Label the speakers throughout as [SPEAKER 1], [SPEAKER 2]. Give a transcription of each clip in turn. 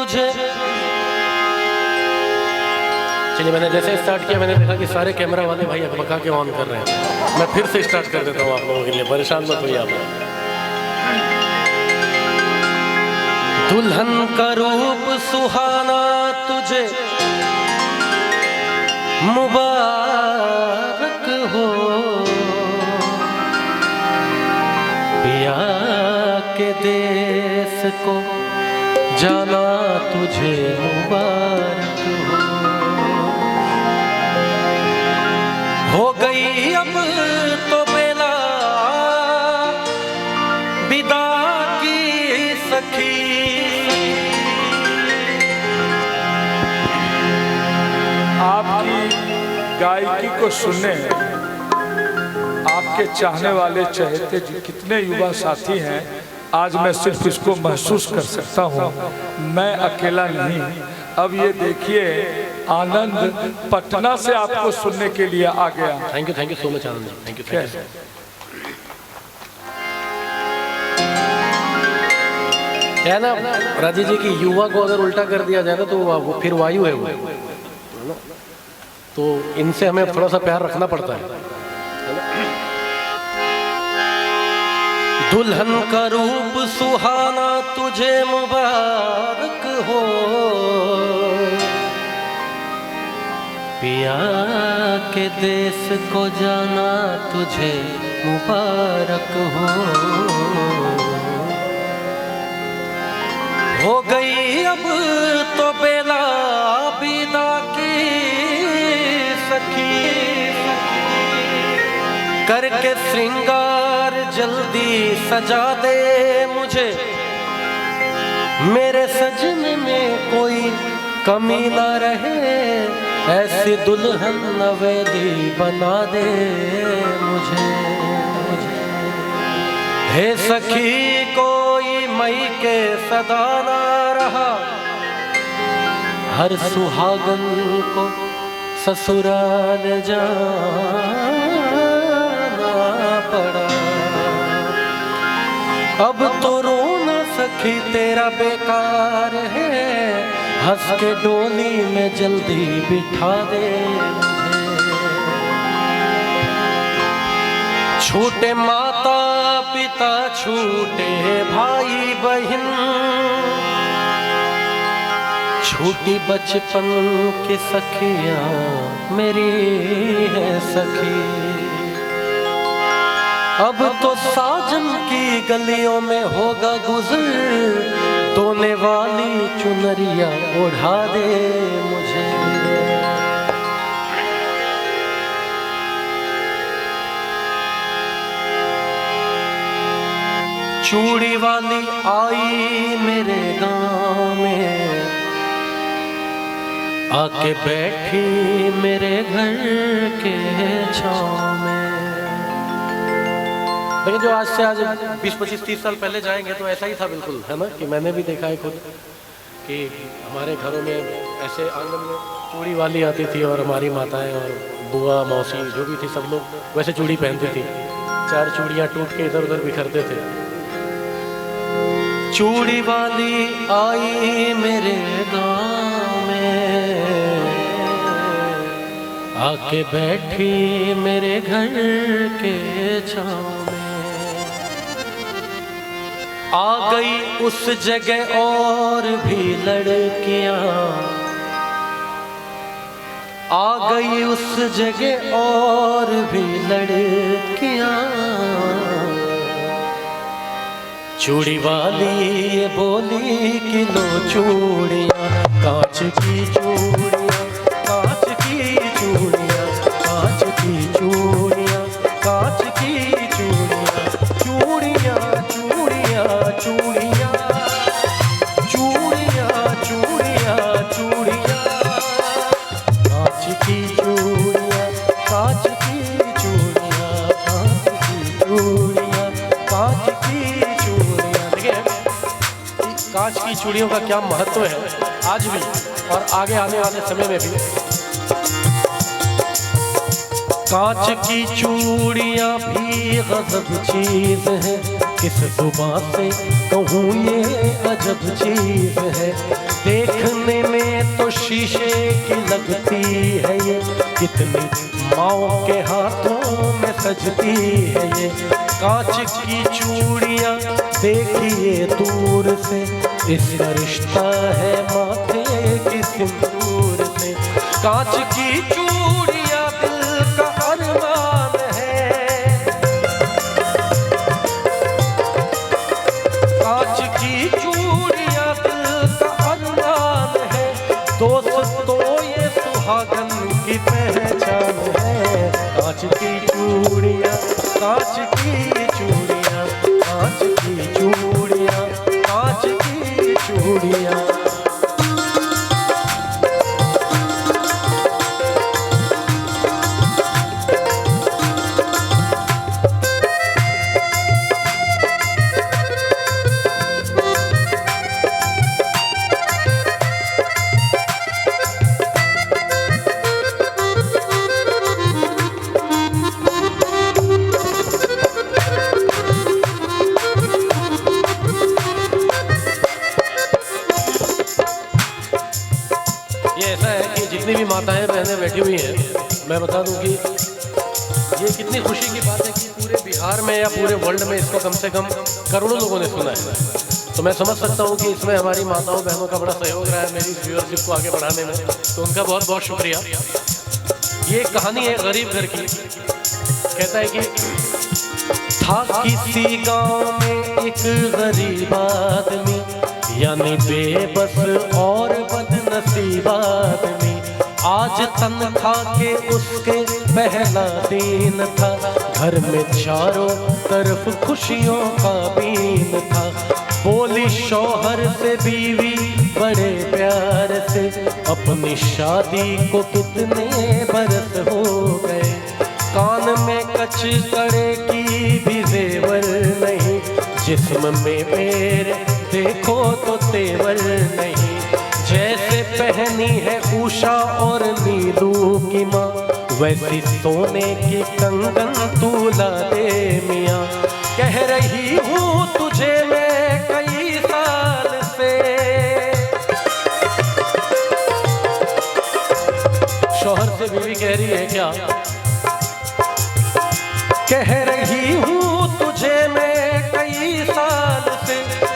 [SPEAKER 1] तुझे। चलिए, मैंने जैसे स्टार्ट किया मैंने देखा कि सारे कैमरा वाले भाई अकबका के ऑन कर रहे हैं। मैं फिर से स्टार्ट कर देता हूँ आप लोगों के लिए, परेशान मत होइए आप। दुल्हन का रूप सुहाना तुझे मुबारक हो, पिया के देश को जाना तुझे मुबारक हो गई अब तो बेला विदा की सखी।
[SPEAKER 2] आपकी गायकी को सुनने आपके चाहने वाले चहेते कितने युवा साथी हैं, आज मैं सिर्फ इसको महसूस कर सकता हूँ। मैं अकेला नहीं। अब ये देखिए, आनंद पटना से आपको सुनने के लिए आ गया।
[SPEAKER 1] Thank you so much Anand ji, thank you. क्या ना राजी जी की युवा को अगर उल्टा कर दिया जाए ना तो वो फिर वायु है वो, तो इनसे हमें थोड़ा सा प्यार रखना पड़ता है। दुल्हन का रूप सुहाना तुझे मुबारक हो, पिया के देश को जाना तुझे मुबारक हो गई अब तो बेला विदा की सखी। करके श्रृंगार जल्दी सजा दे मुझे, मेरे सजने में कोई कमी ना रहे, ऐसी दुल्हन नवेली बना दे मुझे। हे सखी कोई मई के सदा ना रहा, हर सुहागन को ससुराल जाना पड़ा। अब तो रोना सखी तेरा बेकार है, हंस के डोली में जल्दी बिठा दे मुझे। छूटे माता पिता छूटे भाई बहन, छूटी बचपन की सखियां मेरी है सखी। अब तो साजन की गलियों में होगा गुजर, तोने वाली चुनरिया ओढ़ा दे मुझे। चूड़ी वाली आई मेरे गांव में, आके बैठी मेरे घर के छांव में। लेकिन जो आज से आज 20-25-30 साल पहले जाएंगे तो ऐसा ही था बिल्कुल, है ना, कि मैंने भी देखा है खुद कि हमारे घरों में ऐसे आंगन में चूड़ी वाली आती थी और हमारी माताएं और बुआ मौसी जो भी थी सब लोग वैसे चूड़ी पहनती थी। 4 चूड़ियाँ टूट के इधर उधर बिखरते थे। चूड़ी वाली आई मेरे गाँव में, आके बैठी मेरे घर के छाँव में। आ गई उस जगह और भी लड़कियां, आ गई उस जगह और भी लड़कियां। चूड़ी वाली ये बोली कि लो चूड़ियां, कांच की चूड़ियां, कांच की चूड़ियां, कांच की चूड़ियां, कांच की चूड़ियां, चूड़ियां चूड़ियां चूड़ियां चूड़ियां चूड़ियां चूड़ियां, कांच की चूड़ियां, कांच की चूड़ियां, कांच की चूड़ियां, कांच की चूड़ियां। देखिए कांच की चूड़ियों का क्या महत्व है आज भी और आगे आने वाले समय में भी। कांच की चूड़ियां भी गजब चीज है, किस जुबान से कहूँ ये अजब चीज है। देखने में तो शीशे की लगती है ये, कितनी माओ के हाथों में सजती है ये। कांच की चूड़ियाँ देखिए दूर से, इसका रिश्ता है माथे की सिंदूर से। कांच की चूड़ियाँ दिल का अरमान है, कांच की चूड़ियाँ दिल का अरमान है। दोस्त तो ये सुहागन की पहचान है। कांच की चूड़ियाँ, कांच की चूड़ियाँ, कांच की चूड़ियाँ, कांच की चूड़ियाँ। जितनी भी माताएं बहनें बैठी हुई हैं, मैं बता दूं कि ये कितनी खुशी की बात है कि पूरे बिहार में या पूरे वर्ल्ड में इसको कम से कम करोड़ों लोगों ने सुना है। तो मैं समझ सकता हूं कि इसमें हमारी माताओं बहनों का बड़ा सहयोग रहा है मेरी व्यूअरशिप को आगे बढ़ाने में, तो उनका बहुत बहुत शुक्रिया। ये कहानी है गरीब घर की। कहता है कि था किसी गाँव में एक गरीब आदमी, यानी बेबस और बदनसीब आदमी। आज तनख्वाह के उसके पहला दिन था, घर में चारों तरफ खुशियों का बीन था। बोली शौहर से बीवी बड़े प्यार से, अपनी शादी को कितने बरस हो गए। कान में कच करे की भी जेवर नहीं, जिस्म में मेरे देखो तो तेवर नहीं। जैसे पहनी है उषा और नीलू की माँ, वैसी सोने की कंगन तू ला दे मियाँ। कह रही हूँ तुझे मैं कई साल से, शौहर से बीवी कह रही है क्या? कह रही हूँ तुझे मैं कई साल से,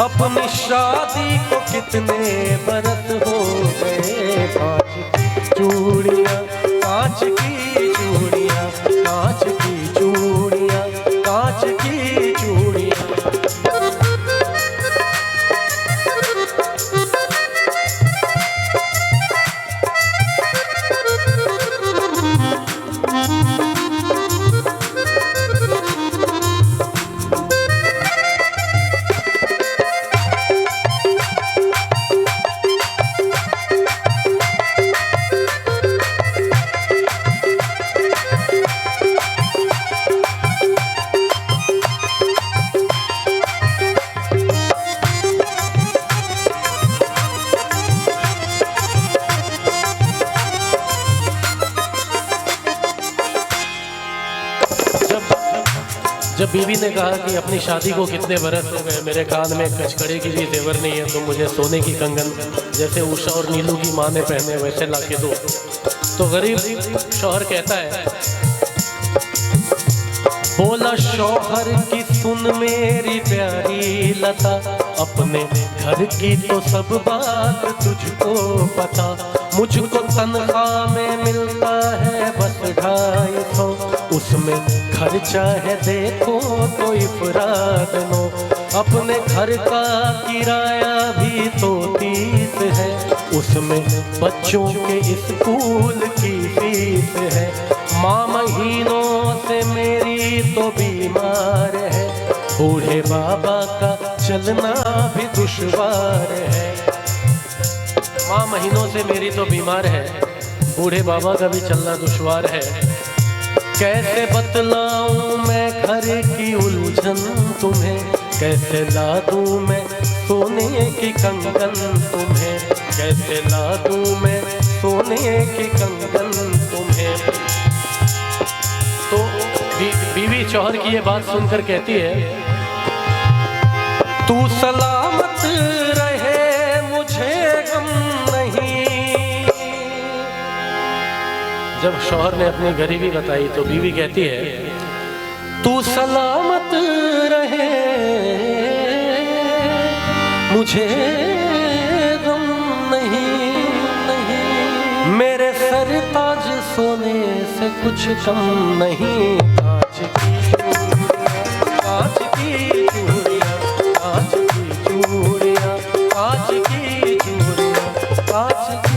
[SPEAKER 1] अपनी शादी को कितने बरस हो गए। कांच की चूड़ियाँ, कांच की चूड़ियाँ, कांच की चूड़ियाँ, कांच की चूड़ियाँ। जब बीवी ने कहा कि अपनी शादी को कितने बरस हो गए, मेरे कान में कचकड़े की भी जेवर नहीं है, तो मुझे सोने की कंगन जैसे उषा और नीलू की माँ ने पहने वैसे ला के दो। तो गरीब शौहर कहता है, बोला शौहर की सुन मेरी प्यारी लता, अपने घर की तो सब बात तुझको पता। मुझको तनख्वाह में मिलता है बस 250, उसमें खर्चा है देखो तो इफराद नो। अपने घर का किराया भी तो 30 है, उसमें बच्चों के स्कूल की फीस है। माँ महीनों से मेरी तो बीमार है, बूढ़े बाबा का चलना भी दुश्वार है। माँ महीनों से मेरी तो बीमार है, बूढ़े बाबा का भी चलना दुश्वार है। कैसे बतलाऊं मैं घर की उलझन तुम्हें, कैसे ला दूं मैं सोने की कंगन तुम्हें, कैसे ला दूं मैं सोने की कंगन तुम्हें। तो बीवी शौहर की ये बात सुनकर कहती है सलामत रहे मुझे गम नहीं। जब शौहर ने अपनी गरीबी बताई तो बीवी कहती है, तू सलामत रहे मुझे गम नहीं, नहीं। मेरे सर ताज सोने से कुछ कम नहीं। कांच की कांच की चूड़ियां, कांच की चूड़ियां, कांच की चूड़ियां, कांच